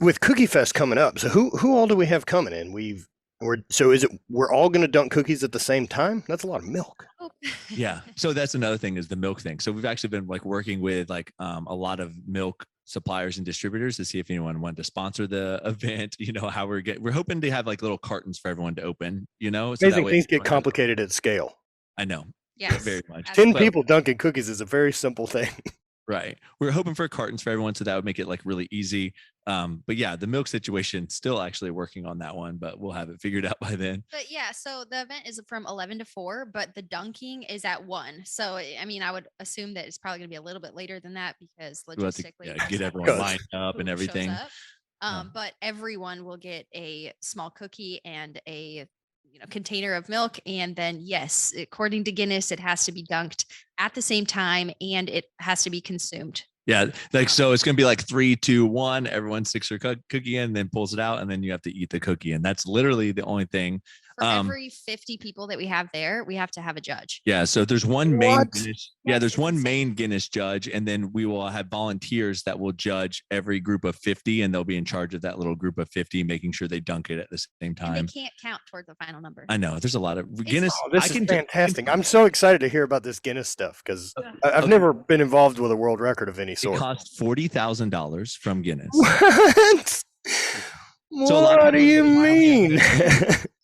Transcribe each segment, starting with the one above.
with Cookie Fest coming up, so who all do we have coming in? We're all going to dunk cookies at the same time? That's a lot of milk. Oh. Yeah. So that's another thing is the milk thing. So we've actually been like working with like a lot of milk suppliers and distributors to see if anyone wanted to sponsor the event. You know how we're hoping to have like little cartons for everyone to open. You know, so Amazing things get complicated at scale. I know. Yes. Very much. 10 people dunking cookies is a very simple thing. Right. We're hoping for cartons for everyone, so that would make it like really easy. But yeah, the milk situation, still actually working on that one, but we'll have it figured out by then. But yeah, so the event is from 11 to 4, but the dunking is at 1. So I mean, I would assume that it's probably going to be a little bit later than that because We'll have to, logistically, get everyone lined up and everything. But everyone will get a small cookie and a container of milk, and then yes, according to Guinness, it has to be dunked at the same time and it has to be consumed. Yeah, like so it's gonna be like 3, 2, 1. Everyone sticks their cookie in, then pulls it out, and then you have to eat the cookie, and that's literally the only thing. For every 50 people that we have there, we have to have a judge. Yeah, so there's one main Guinness, there's one main Guinness judge, and then we will have volunteers that will judge every group of 50, and they'll be in charge of that little group of 50, making sure they dunk it at the same time. And they can't count toward the final number. I know there's a lot of Guinness. This is fantastic. I'm so excited to hear about this Guinness stuff because I've never been involved with a world record of any sort. It cost $40,000 from Guinness. What? So what do you mean?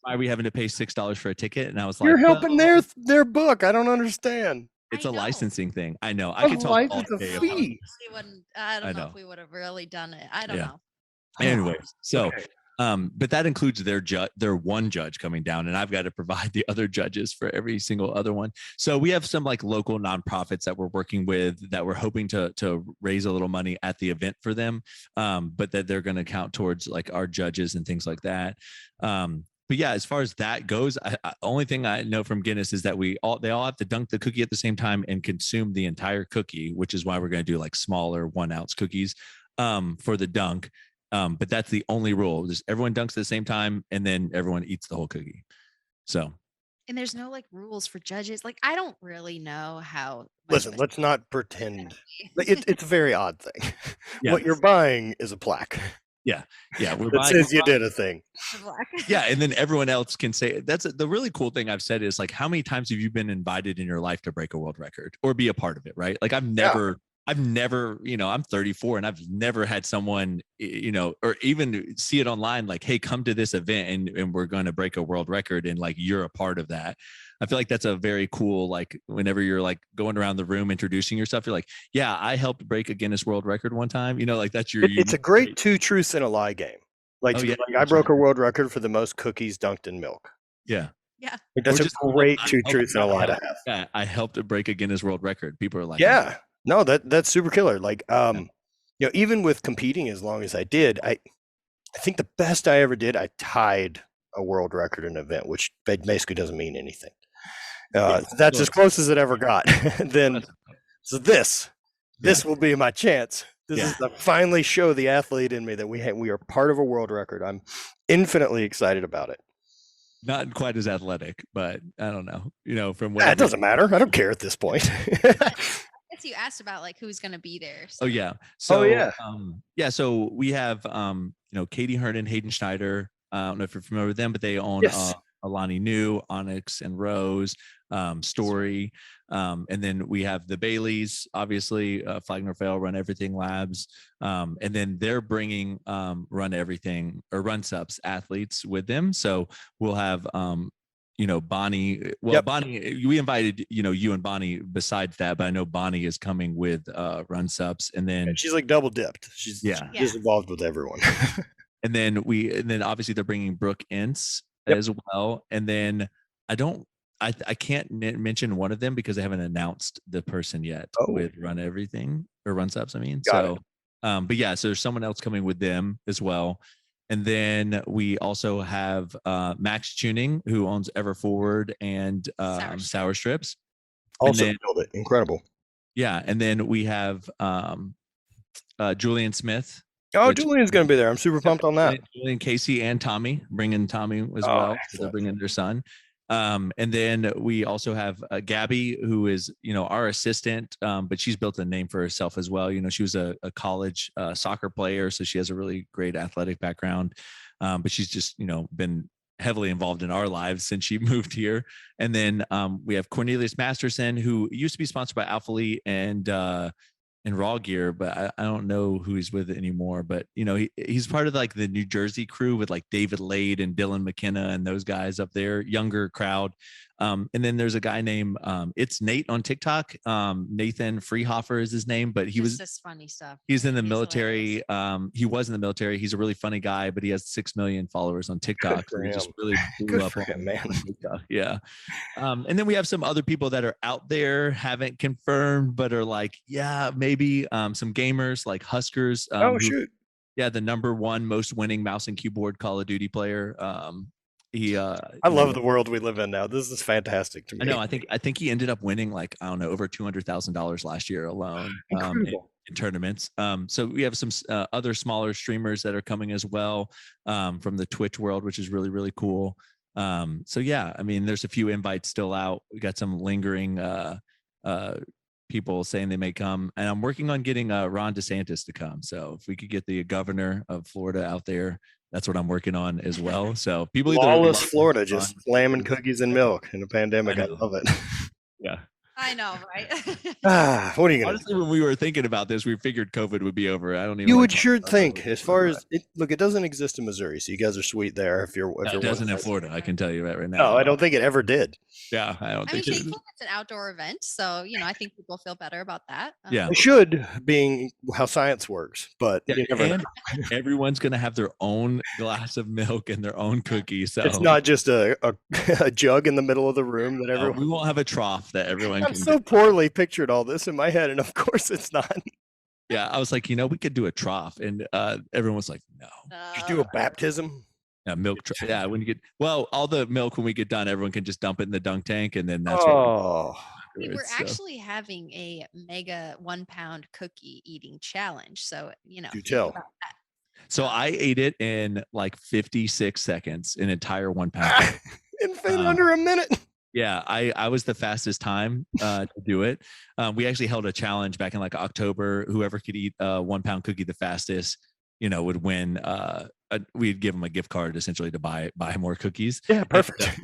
Why are we having to pay $6 for a ticket? And I was like, you're helping their book. I don't understand. It's a licensing thing. I know. I could tell. License a fee. I don't know if we would have really done it. I don't know. Anyways, so but that includes their one judge coming down, and I've got to provide the other judges for every single other one. So we have some like local nonprofits that we're working with that we're hoping to raise a little money at the event for them, but that they're going to count towards like our judges and things like that. But yeah, as far as that goes, only thing I know from Guinness is that they all have to dunk the cookie at the same time and consume the entire cookie, which is why we're going to do like smaller 1-ounce cookies for the dunk. But that's the only rule. Just everyone dunks at the same time, and then everyone eats the whole cookie. So. And there's no like rules for judges. Like I don't really know how. Listen, let's not pretend. It's a very odd thing. Yeah. What you're buying is a plaque. Yeah. That says you did a thing. Yeah, and then everyone else can say that's the really cool thing I've said is like, how many times have you been invited in your life to break a world record or be a part of it, right? Like I've never, I'm 34 and I've never had someone, or even see it online, like, hey, come to this event and we're going to break a world record and like you're a part of that. I feel like that's a very cool, like whenever you're like going around the room introducing yourself, you're like, yeah, I helped break a Guinness World Record one time. Like that's it's a great 2 truths and a lie game. Like I broke a world record for the most cookies dunked in milk. Yeah. Yeah. That's a great 2 truths and a lie to have. Yeah, I helped break a Guinness World Record. People are like, yeah, no, that's super killer. Like, even with competing as long as I did, I think the best I ever did, I tied a world record in an event, which basically doesn't mean anything. That's as close as it ever got. Then, so this will be my chance. This is to finally show the athlete in me that we are part of a world record. I'm infinitely excited about it. Not quite as athletic, but I don't know. From what it doesn't matter. I don't care at this point. You asked about like who's going to be there. So. Oh yeah. So so we have Katie Herndon, Hayden Schneider. I don't know if you're familiar with them, but they own Alani New, Onyx and Rose, Story, and then we have the Baileys, obviously, Flagner Fail, Run Everything Labs, and then they're bringing Run Everything or Run Subs athletes with them. So we'll have Bonnie. Well, Bonnie, we invited you and Bonnie besides that, but I know Bonnie is coming with Run Subs, and then she's like double dipped. She's involved with everyone. and then obviously they're bringing Brooke Ince as well, and then I can't mention one of them because they haven't announced the person yet with Run Everything or Run Subs. I mean, but yeah, so there's someone else coming with them as well. And then we also have Max Tuning, who owns Ever Forward and Sour Strips. Also build it. Incredible. Yeah. And then we have Julian Smith. Oh, Julian's going to be there. I'm super pumped on that. Julian, Casey, and Tommy, bringing Tommy as well. So they're bringing their son. And then we also have Gabby, who is, our assistant, but she's built a name for herself as well. She was a college soccer player, so she has a really great athletic background. But she's just, been heavily involved in our lives since she moved here. And then we have Cornelius Masterson, who used to be sponsored by Alphalete and Raw Gear, but I don't know who he's with anymore. But he's part of like the New Jersey crew with like David Lade and Dylan McKenna and those guys up there, younger crowd. And then there's a guy named It's Nate on TikTok. Nathan Freehofer is his name, but he was just funny stuff. He's in the military. He was in the military. He's a really funny guy, but he has 6 million followers on TikTok. So he just really blew up on man. TikTok. Yeah. And then we have some other people that are out there, haven't confirmed, but are like, yeah, maybe some gamers like Huskers. Shoot. Yeah, the #1 most winning mouse and keyboard Call of Duty player. I love the world we live in now. This is fantastic to me. I know. I think he ended up winning like, I don't know, over $200,000 last year alone in tournaments. So we have some other smaller streamers that are coming as well from the Twitch world, which is really, really cool. So yeah, I mean, there's a few invites still out. We got some lingering people saying they may come, and I'm working on getting Ron DeSantis to come. So if we could get the governor of Florida out there, that's what I'm working on as well. So people lawless Florida, just slamming cookies and milk in a pandemic. I love it. Yeah. I know, right? What are you gonna Honestly, when we were thinking about this, we figured COVID would be over. I don't even. You would sure think, as far as look, it doesn't exist in Missouri, so you guys are sweet there. If you're it doesn't in Florida, I can tell you that right now. No, I don't think it ever did. Yeah, I don't think. Thankfully it's an outdoor event, so I think people feel better about that. Yeah, it should, being how science works, but you never know. Everyone's gonna have their own glass of milk and their own cookie. So it's not just a jug in the middle of the room that everyone. We won't have a trough that everyone. I'm so poorly pictured all this in my head, and of course it's not. Yeah, I was like, we could do a trough, and everyone was like, no. Just do a baptism. Yeah, milk. Yeah, when you get all the milk when we get done, everyone can just dump it in the dunk tank, and then that's. We're actually having a mega 1 pound cookie eating challenge. So do tell. So I ate it in like 56 seconds, an entire 1 pound. In under a minute. Yeah, I was the fastest time to do it. We actually held a challenge back in like October. Whoever could eat a 1 pound cookie the fastest, would win. We'd give them a gift card essentially to buy more cookies. Yeah, perfect.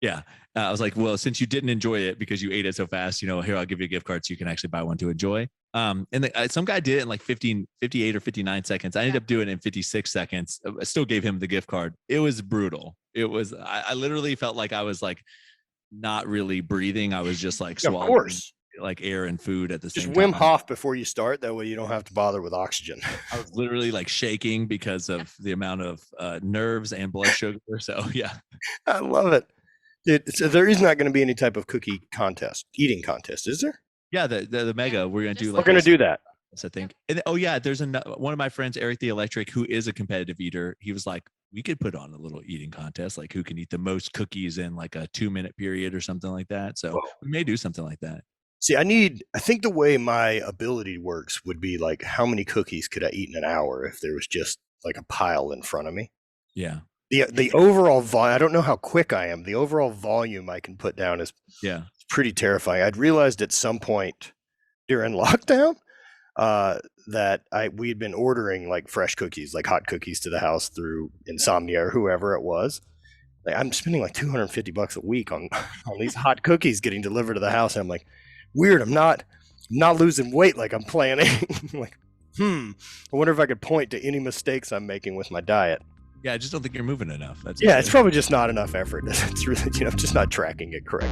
Yeah, I was like, well, since you didn't enjoy it because you ate it so fast, here, I'll give you a gift card so you can actually buy one to enjoy. And some guy did it in like 58 or 59 seconds. I ended up doing it in 56 seconds. I still gave him the gift card. It was brutal. It was. I literally felt like I was like not really breathing. I was just like swallowing, of course, like air and food at the same time. Just Wim Hof before you start. That way you don't have to bother with oxygen. I was literally like shaking because of the amount of nerves and blood sugar. So yeah, I love it. So there is not going to be any type of cookie contest, eating contest, is there? Yeah, the mega. We're going to do. We're going to do that. I think. And, there's one of my friends, Eric the Electric, who is a competitive eater. He was like, we could put on a little eating contest, like who can eat the most cookies in like a 2-minute period or something like that. So we may do something like that. See, I think the way my ability works would be like, how many cookies could I eat in an hour if there was just like a pile in front of me? Yeah. The overall volume, I don't know how quick I am. The overall volume I can put down is pretty terrifying. I'd realized at some point during lockdown that we had been ordering like fresh cookies, like hot cookies to the house through Insomnia or whoever it was. Like, I'm spending like $250 a week on these hot cookies getting delivered to the house. And I'm like, weird. I'm not losing weight like I'm planning. Like, I wonder if I could point to any mistakes I'm making with my diet. Yeah, I just don't think you're moving enough. It's probably just not enough effort. It's really, just not tracking it correctly.